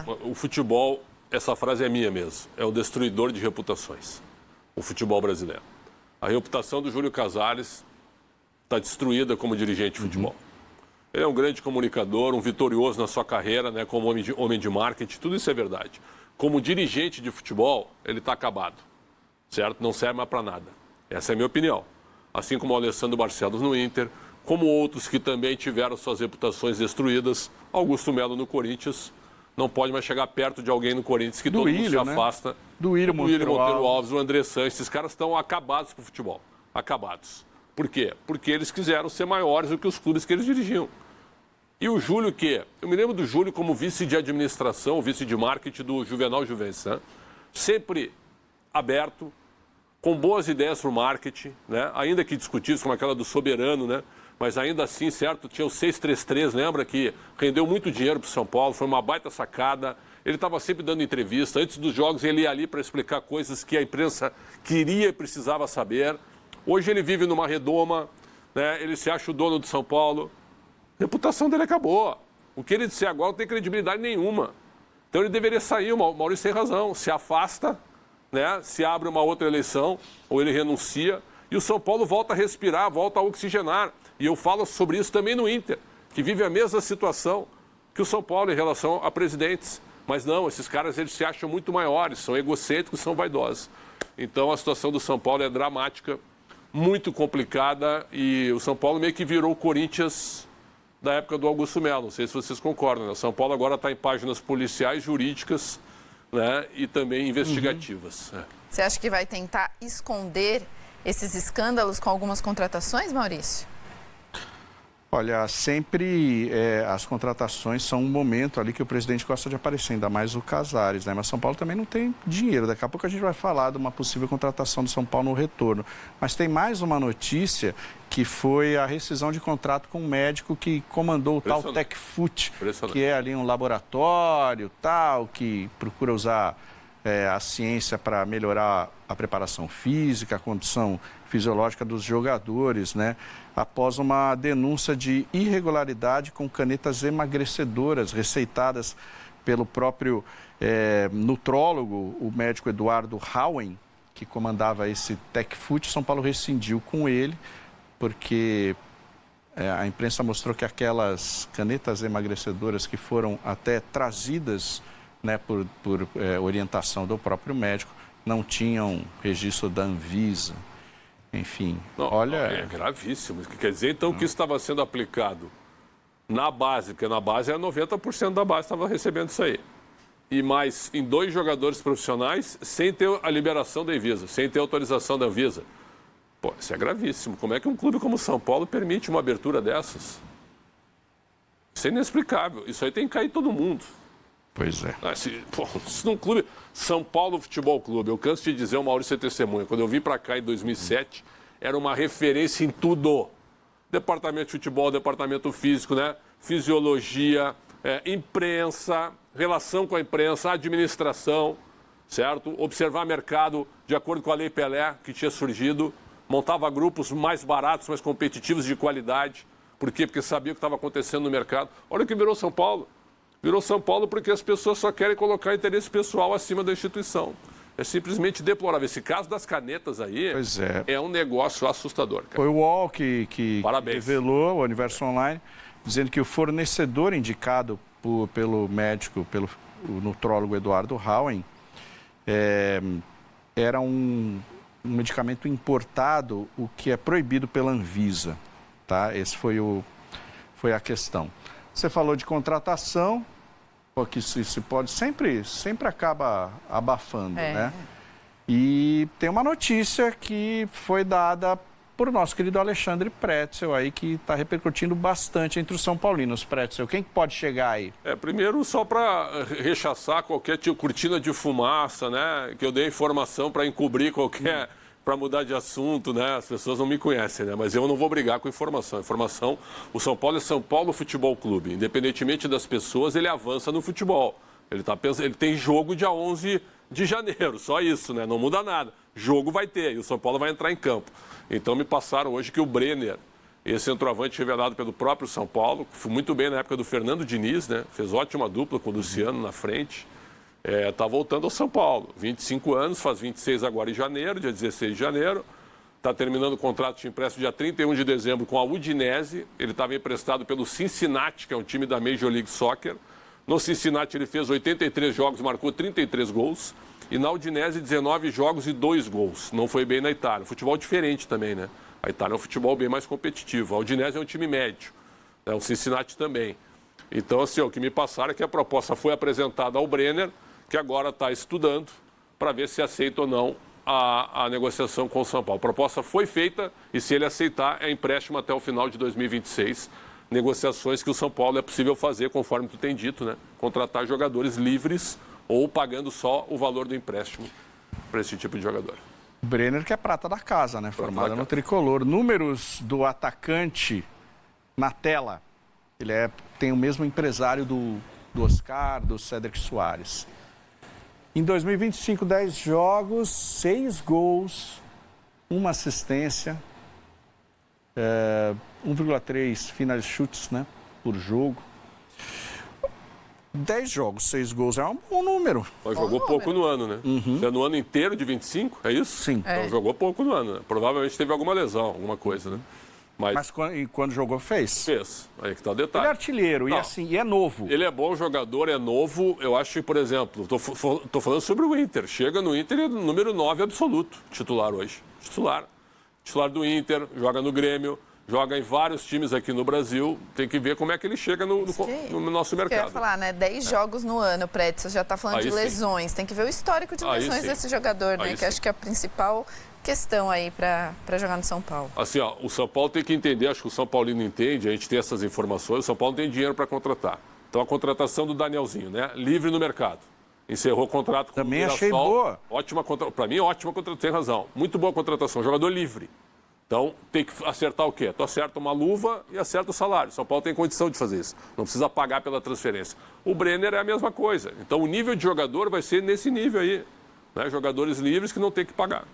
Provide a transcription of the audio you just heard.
O futebol, essa frase é minha mesmo, é o destruidor de reputações, o futebol brasileiro. A reputação do Júlio Casares está destruída como dirigente de futebol. Ele é um grande comunicador, um vitorioso na sua carreira, né, como homem de marketing, tudo isso é verdade. Como dirigente de futebol, ele está acabado, certo? Não serve mais para nada. Essa é a minha opinião. Assim como o Alessandro Barcelos no Inter, como outros que também tiveram suas reputações destruídas. Augusto Melo no Corinthians, não pode mais chegar perto de alguém no Corinthians que todo mundo se afasta. Do William Monteiro Alves, o André Sanches, esses caras estão acabados com o futebol. Acabados. Por quê? Porque eles quiseram ser maiores do que os clubes que eles dirigiam. E o Júlio, que? Eu me lembro do Júlio como vice de administração, vice de marketing do Juvenal Juventus, né? Sempre aberto, com boas ideias para o marketing, né? Ainda que discutidos, como aquela do Soberano, né? Mas ainda assim, certo, tinha o 633, lembra, que rendeu muito dinheiro para o São Paulo, foi uma baita sacada. Ele estava sempre dando entrevista. Antes dos jogos, ele ia ali para explicar coisas que a imprensa queria e precisava saber. Hoje ele vive numa redoma, né? Ele se acha o dono do São Paulo. A reputação dele acabou. O que ele disser agora não tem credibilidade nenhuma. Então ele deveria sair, o Maurício tem razão, se afasta, né? Se abre uma outra eleição, ou ele renuncia, e o São Paulo volta a respirar, volta a oxigenar. E eu falo sobre isso também no Inter, que vive a mesma situação que o São Paulo em relação a presidentes. Mas não, esses caras eles se acham muito maiores, são egocêntricos, são vaidosos. Então a situação do São Paulo é dramática, muito complicada, e o São Paulo meio que virou o Corinthians da época do Augusto Melo. Não sei se vocês concordam, né? O São Paulo agora está em páginas policiais, jurídicas, né? E também investigativas. Você acha que vai tentar esconder esses escândalos com algumas contratações, Maurício? Olha, sempre as contratações são um momento ali que o presidente gosta de aparecer, ainda mais o Casares, né? Mas São Paulo também não tem dinheiro. Daqui a pouco a gente vai falar de uma possível contratação do São Paulo no retorno. Mas tem mais uma notícia que foi a rescisão de contrato com um médico que comandou o tal TecFoot, que é ali um laboratório tal, que procura usar a ciência para melhorar a preparação física, a condição fisiológica dos jogadores, né? Após uma denúncia de irregularidade com canetas emagrecedoras receitadas pelo próprio nutrólogo, o médico Eduardo Hauen, que comandava esse TecFoot. São Paulo rescindiu com ele, porque a imprensa mostrou que aquelas canetas emagrecedoras que foram até trazidas, né, por orientação do próprio médico, não tinham registro da Anvisa. Enfim, olha... É gravíssimo. Quer dizer, então, que isso estava sendo aplicado na base, porque na base 90% da base estava recebendo isso aí. E mais em 2 jogadores profissionais sem ter a liberação da Anvisa, sem ter autorização da Anvisa. Pô, isso é gravíssimo. Como é que um clube como o São Paulo permite uma abertura dessas? Isso é inexplicável. Isso aí tem que cair todo mundo. Pois é. Se num clube, São Paulo Futebol Clube, eu canso de dizer, o Maurício é testemunha, quando eu vim para cá em 2007, era uma referência em tudo. Departamento de futebol, departamento físico, né? Fisiologia, imprensa, relação com a imprensa, administração, certo? Observar mercado de acordo com a Lei Pelé, que tinha surgido, montava grupos mais baratos, mais competitivos, de qualidade. Por quê? Porque sabia o que estava acontecendo no mercado. Olha o que virou São Paulo. Virou São Paulo porque as pessoas só querem colocar interesse pessoal acima da instituição. É simplesmente deplorável. Esse caso das canetas aí é um negócio assustador, cara. Foi o UOL que revelou, o Universo Online, dizendo que o fornecedor indicado pelo médico, pelo nutrólogo Eduardo Hauen, era um medicamento importado, o que é proibido pela Anvisa. Tá? Esse foi a questão. Você falou de contratação, porque isso pode sempre acaba abafando, né? E tem uma notícia que foi dada por nosso querido Alexandre Pretzel aí, que está repercutindo bastante entre os São Paulinos. Pretzel, quem pode chegar aí? Primeiro, só para rechaçar qualquer cortina de fumaça, né? Que eu dei informação para encobrir qualquer... para mudar de assunto, né? As pessoas não me conhecem, né? Mas eu não vou brigar com informação. Informação, o São Paulo é São Paulo Futebol Clube. Independentemente das pessoas, ele avança no futebol. Ele tem jogo dia 11 de janeiro, só isso, né? Não muda nada. Jogo vai ter e o São Paulo vai entrar em campo. Então me passaram hoje que o Brenner esse centroavante revelado pelo próprio São Paulo, que foi muito bem na época do Fernando Diniz, né? Fez ótima dupla com o Luciano na frente. Está voltando ao São Paulo. 25 anos, faz 26 agora em janeiro, dia 16 de janeiro. Está terminando o contrato de empréstimo dia 31 de dezembro com a Udinese. Ele estava emprestado pelo Cincinnati, que é um time da Major League Soccer. No Cincinnati ele fez 83 jogos, marcou 33 gols. E na Udinese 19 jogos e 2 gols. Não foi bem na Itália. Futebol diferente também, né? A Itália é um futebol bem mais competitivo. A Udinese é um time médio. Né? O Cincinnati também. Então, assim, o que me passaram é que a proposta foi apresentada ao Brenner, que agora está estudando para ver se aceita ou não a negociação com o São Paulo. A proposta foi feita e, se ele aceitar, é empréstimo até o final de 2026. Negociações que o São Paulo é possível fazer, conforme tu tem dito, né? Contratar jogadores livres ou pagando só o valor do empréstimo para esse tipo de jogador. Brenner, que é prata da casa, né? Formada no tricolor. Números do atacante na tela. Ele tem o mesmo empresário do Oscar, do Cédric Soares. Em 2025, 10 jogos, 6 gols, 1 assistência, 1,3 finais chutes, né, por jogo. 10 jogos, 6 gols, é um bom número. Mas jogou pouco no ano, né? É no ano inteiro de 25, é isso? Sim. Então jogou pouco no ano, né? Provavelmente teve alguma lesão, alguma coisa, né? Mas quando jogou, fez? Fez. Aí que tá o Ele detalhe. é artilheiro e é novo. Ele é bom jogador, é novo. Eu acho que, por exemplo, tô falando sobre o Inter. Chega no Inter, é número 9 absoluto, titular hoje. Titular do Inter, joga no Grêmio, joga em vários times aqui no Brasil. Tem que ver como é que ele chega no nosso mercado. Eu ia falar, né? 10 jogos no ano, Prédio. Você já está falando de lesões. Tem que ver o histórico de lesões desse jogador, né? Que acho que é a principal questão aí para jogar no São Paulo. Assim, ó, o São Paulo tem que entender, acho que o São Paulino entende, a gente tem essas informações, o São Paulo não tem dinheiro para contratar. Então a contratação do Danielzinho, né? Livre no mercado. Encerrou o contrato com Também o achei boa. Ótima contratação. Para mim, ótima contratação, tem razão. Muito boa contratação, jogador livre. Então, tem que acertar o quê? Tu acerta uma luva e acerta o salário. São Paulo tem condição de fazer isso. Não precisa pagar pela transferência. O Brenner é a mesma coisa. Então, o nível de jogador vai ser nesse nível aí. Né? Jogadores livres que não tem que pagar.